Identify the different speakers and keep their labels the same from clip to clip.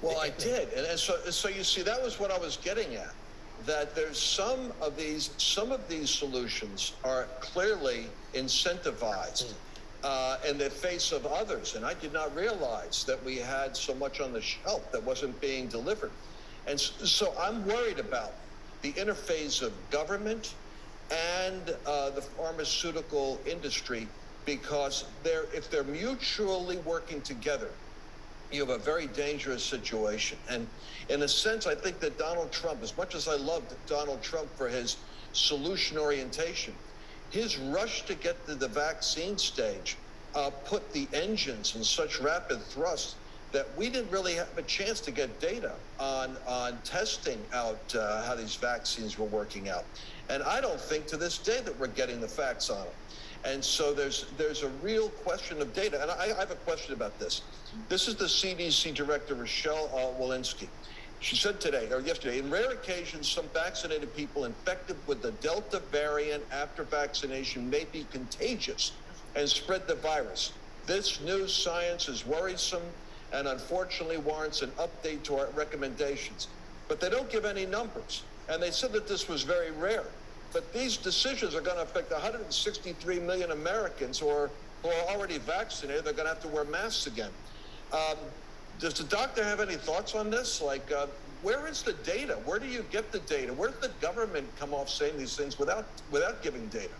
Speaker 1: Well, I did, and so you see, that was what I was getting at. That there's some of these solutions are clearly incentivized in the face of others, and I did not realize that we had so much on the shelf that wasn't being delivered, and so I'm worried about the interface of government and the pharmaceutical industry, because if they're mutually working together, you have a very dangerous situation. And in a sense, I think that Donald Trump, as much as I loved Donald Trump for his solution orientation, his rush to get to the vaccine stage put the engines in such rapid thrust that we didn't really have a chance to get data on testing out how these vaccines were working out. And I don't think to this day that we're getting the facts on it. And so there's a real question of data. And I have a question about this. This is the CDC director, Rochelle Walensky. She said today, or yesterday, in rare occasions, some vaccinated people infected with the Delta variant after vaccination may be contagious and spread the virus. This new science is worrisome and unfortunately warrants an update to our recommendations. But they don't give any numbers. And they said that this was very rare. But these decisions are going to affect 163 million Americans who are already vaccinated. They're going to have to wear masks again. Does the doctor have any thoughts on this? Like, where is the data? Where do you get the data? Where did the government come off saying these things without giving data?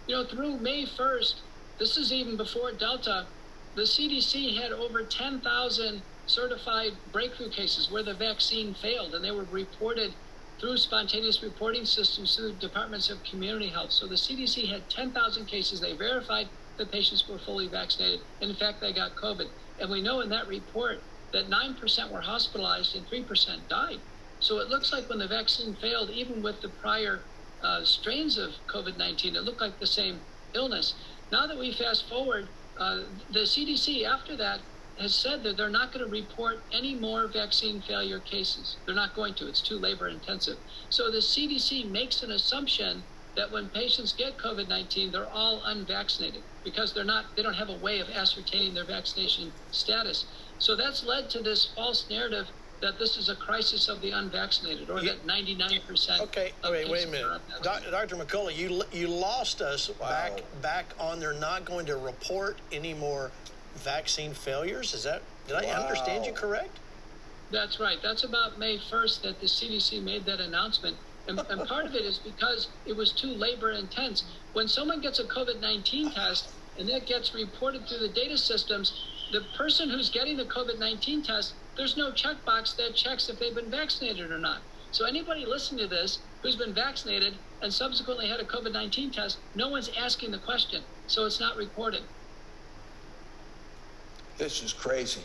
Speaker 2: You know, through May 1st, this is even before Delta, the CDC had over 10,000 certified breakthrough cases where the vaccine failed, and they were reported through spontaneous reporting systems through departments of community health. So the CDC had 10,000 cases. They verified the patients were fully vaccinated. And in fact, they got COVID. And we know in that report that 9% were hospitalized and 3% died. So it looks like when the vaccine failed, even with the prior strains of COVID-19, it looked like the same illness. Now that we fast forward, the CDC after that has said that they're not going to report any more vaccine failure cases. They're not going to. It's too labor intensive. So the CDC makes an assumption that when patients get COVID-19, they're all unvaccinated because they don't have a way of ascertaining their vaccination status. So that's led to this false narrative that this is a crisis of the unvaccinated, or that 99%.
Speaker 3: Okay, wait a minute. Dr. McCullough, you lost us back on they're not going to report any more vaccine failures. Did I understand you correct?
Speaker 2: That's right. That's about May 1st that the CDC made that announcement. And part of it is because it was too labor intense. When someone gets a COVID-19 test and that gets reported through the data systems, the person who's getting the COVID-19 test, there's no checkbox that checks if they've been vaccinated or not. So anybody listening to this who's been vaccinated and subsequently had a COVID-19 test, no one's asking the question, so it's not reported.
Speaker 1: This is crazy.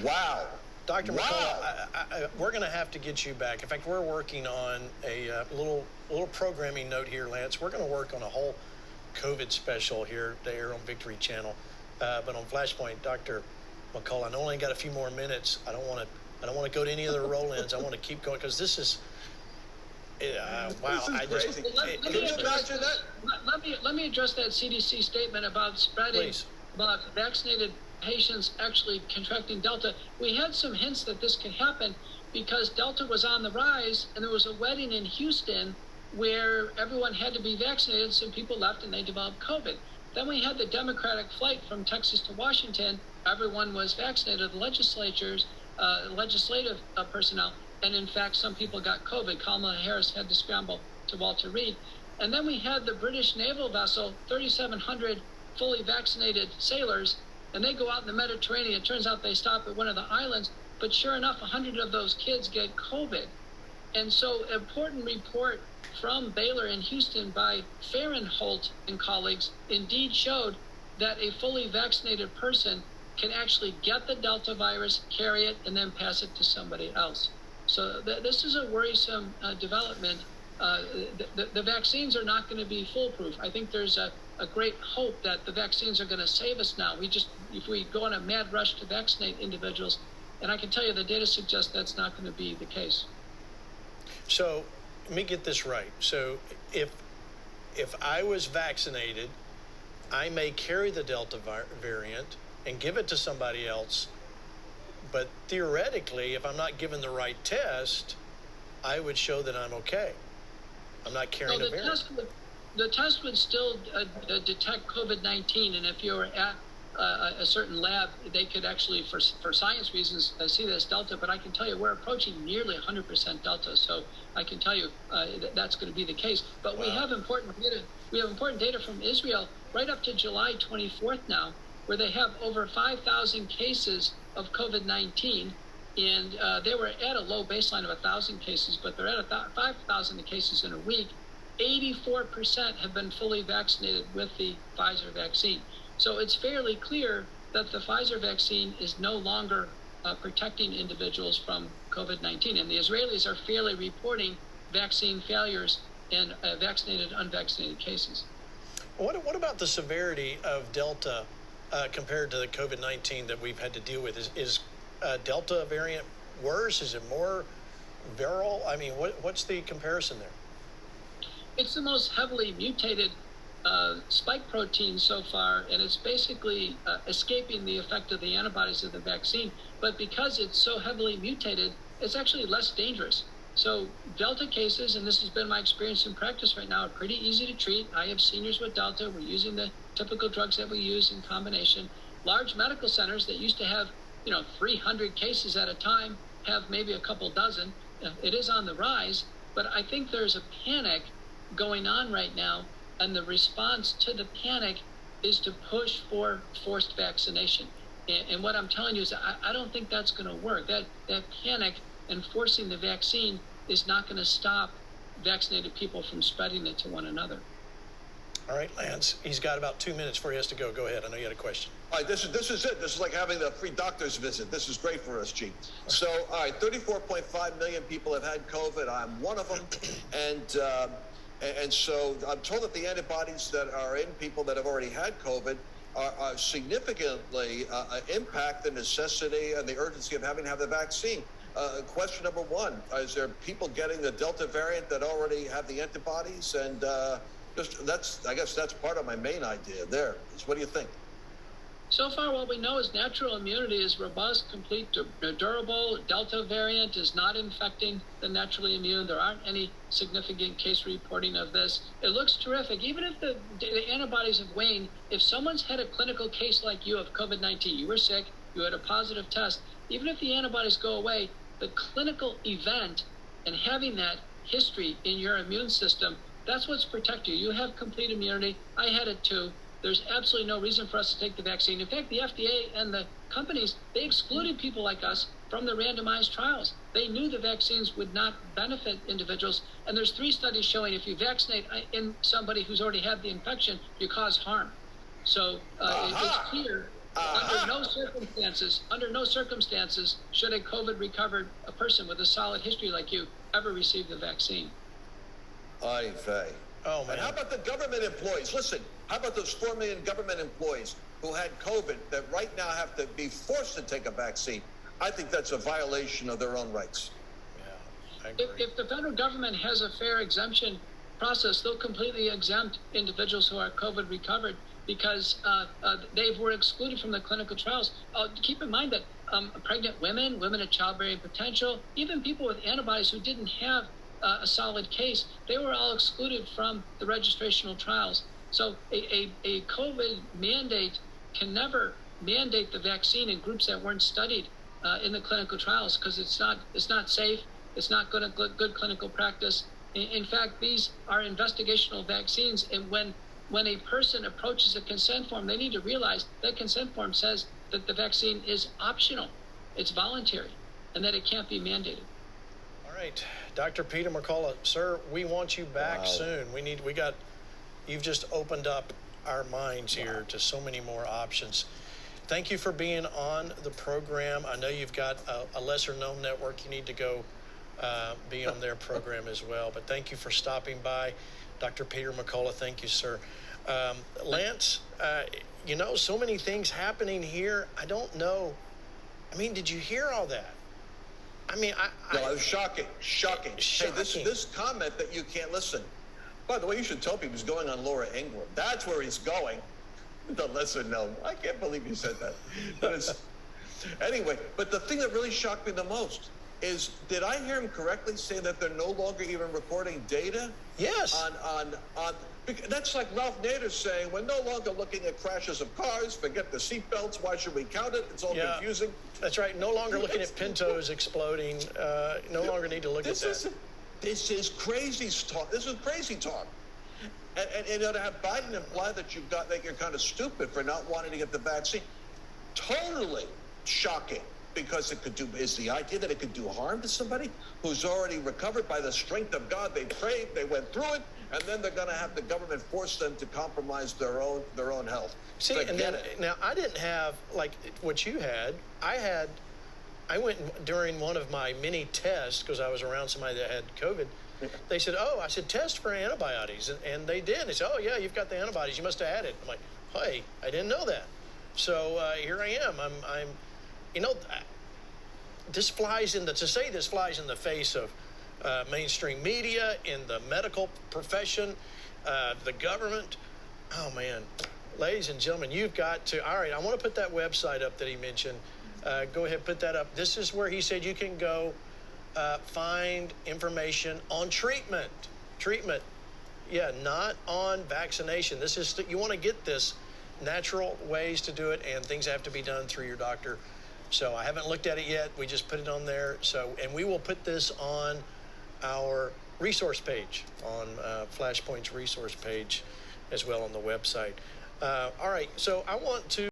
Speaker 3: Wow. Dr. McCullough, we're going to have to get you back. In fact, we're working on a little programming note here, Lance. We're going to work on a whole COVID special here to air on Victory Channel. But on Flashpoint, Dr. McCullough, I only got a few more minutes. I don't want to go to any other roll-ins. I want to keep going because this is wow.
Speaker 1: This is crazy.
Speaker 2: Let me address that CDC statement about spreading,
Speaker 3: Please.
Speaker 2: About vaccinated patients actually contracting Delta. We had some hints that this could happen because Delta was on the rise, and there was a wedding in Houston where everyone had to be vaccinated. Some people left and they developed COVID. Then we had the Democratic flight from Texas to Washington. Everyone was vaccinated, the legislative personnel. And in fact, some people got COVID. Kamala Harris had to scramble to Walter Reed. And then we had the British naval vessel, 3,700 fully vaccinated sailors, and they go out in the Mediterranean. It turns out they stop at one of the islands, but sure enough, 100 of those kids get COVID. And so an important report from Baylor in Houston by Fahrenholt and colleagues indeed showed that a fully vaccinated person can actually get the Delta virus, carry it, and then pass it to somebody else. So this is a worrisome development. The vaccines are not going to be foolproof. I think there's a great hope that the vaccines are going to save us now. If we go on a mad rush to vaccinate individuals, and I can tell you the data suggests that's not going to be the case.
Speaker 3: So let me get this right. So if I was vaccinated, I may carry the Delta variant and give it to somebody else. But theoretically, if I'm not given the right test, I would show that I'm okay. I'm not carrying a variant.
Speaker 2: The test would still detect COVID-19, and if you're at a certain lab, they could actually, for science reasons, see this Delta. But I can tell you, we're approaching nearly 100% Delta, so I can tell you that's going to be the case. But we have important data. We have important data from Israel right up to July 24th now, where they have over 5,000 cases of COVID-19. And they were at a low baseline of 1,000 cases, but they're at 5,000 cases in a week. 84% have been fully vaccinated with the Pfizer vaccine. So it's fairly clear that the Pfizer vaccine is no longer protecting individuals from COVID-19. And the Israelis are fairly reporting vaccine failures in vaccinated, unvaccinated cases.
Speaker 3: What about the severity of Delta compared to the COVID-19 that we've had to deal with? Is Delta variant worse? Is it more viral? I mean, what's the comparison there?
Speaker 2: It's the most heavily mutated spike protein so far, and it's basically escaping the effect of the antibodies of the vaccine. But because it's so heavily mutated, it's actually less dangerous. So Delta cases, and this has been my experience in practice right now, are pretty easy to treat. I have seniors with Delta. We're using the typical drugs that we use in combination. Large medical centers that used to have 300 cases at a time have maybe a couple dozen. It is on the rise, but I think there's a panic going on right now, and the response to the panic is to push for forced vaccination. And what I'm telling you is I don't think that's going to work. That panic and forcing the vaccine is not going to stop vaccinated people from spreading it to one another.
Speaker 3: All right, Lance, he's got about 2 minutes before he has to go. Go ahead. I know you had a question.
Speaker 1: All right, this is it. This is like having a free doctor's visit. This is great for us, G. So, all right, 34.5 million people have had COVID. I'm one of them. And so I'm told that the antibodies that are in people that have already had COVID are significantly impact the necessity and the urgency of having to have the vaccine. Question number one, is there people getting the Delta variant that already have the antibodies? And I guess that's part of my main idea there. What do you think?
Speaker 2: So far, what we know is natural immunity is robust, complete, durable. Delta variant is not infecting the naturally immune. There aren't any significant case reporting of this. It looks terrific. Even if the antibodies have waned, if someone's had a clinical case like you of COVID-19, you were sick, you had a positive test, even if the antibodies go away, the clinical event and having that history in your immune system, that's what's protecting you. You have complete immunity. I had it too. There's absolutely no reason for us to take the vaccine. In fact, the FDA and the companies, they excluded people like us from the randomized trials. They knew the vaccines would not benefit individuals. And there's 3 studies showing if you vaccinate in somebody who's already had the infection, you cause harm. So it's clear. Under no circumstances should a COVID recovered a person with a solid history like you ever receive the vaccine.
Speaker 1: Aye vey.
Speaker 3: Oh, man.
Speaker 1: And how about the government employees? Listen, how about those 4 million government employees who had COVID that right now have to be forced to take a vaccine? I think that's a violation of their own rights.
Speaker 3: Yeah, I agree.
Speaker 2: If the federal government has a fair exemption process, they'll completely exempt individuals who are COVID recovered because they were excluded from the clinical trials. Keep in mind that pregnant women of childbearing potential, even people with antibodies who didn't have a solid case, they were all excluded from the registrational trials. So a COVID mandate can never mandate the vaccine in groups that weren't studied in the clinical trials because it's not safe, it's not good clinical practice. In fact, these are investigational vaccines, and when a person approaches a consent form, they need to realize that consent form says that the vaccine is optional, it's voluntary, and that it can't be mandated.
Speaker 3: All right, Dr. Peter McCullough, sir, we want you back soon. You've just opened up our minds here to so many more options. Thank you for being on the program. I know you've got a lesser known network you need to go be on their program as well, but thank you for stopping by. Dr. Peter McCullough, thank you, sir. Lance, so many things happening here. I don't know. I mean, did you hear all that? I mean,
Speaker 1: No, it was shocking. Hey, this comment that you can't listen. By the way, you should tell people he's going on Laura Ingraham. That's where he's going. The lesser known. I can't believe you said that. But Anyway, but the thing that really shocked me the most is, did I hear him correctly say that they're no longer even recording data?
Speaker 3: Yes.
Speaker 1: That's like Ralph Nader saying, we're no longer looking at crashes of cars, forget the seatbelts, why should we count it? It's all confusing.
Speaker 3: That's right. No longer looking at Pintos exploding. No longer need to look at that.
Speaker 1: This is crazy talk. This is crazy talk. And to have Biden imply that you're kind of stupid for not wanting to get the vaccine, totally shocking. Because is the idea that it could do harm to somebody who's already recovered by the strength of God. They prayed, they went through it, and then they're going to have the government force them to compromise their own health.
Speaker 3: See, now I didn't have like what you had. I went during one of my mini tests because I was around somebody that had COVID. They said, I said, test for antibodies. And they did. They said, oh, yeah, you've got the antibodies. You must have had it. I'm like, hey, I didn't know that. So here I am. I'm this flies in the face of mainstream media, in the medical profession, the government. Oh, man. Ladies and gentlemen, you've got to. All right, I want to put that website up that he mentioned. Go ahead, put that up. This is where he said you can go find information on treatment. Treatment. Yeah, not on vaccination. This is, you want to get this natural ways to do it, and things have to be done through your doctor. So I haven't looked at it yet. We just put it on there. So, and we will put this on our resource page, on Flashpoint's resource page as well on the website. All right. So I want to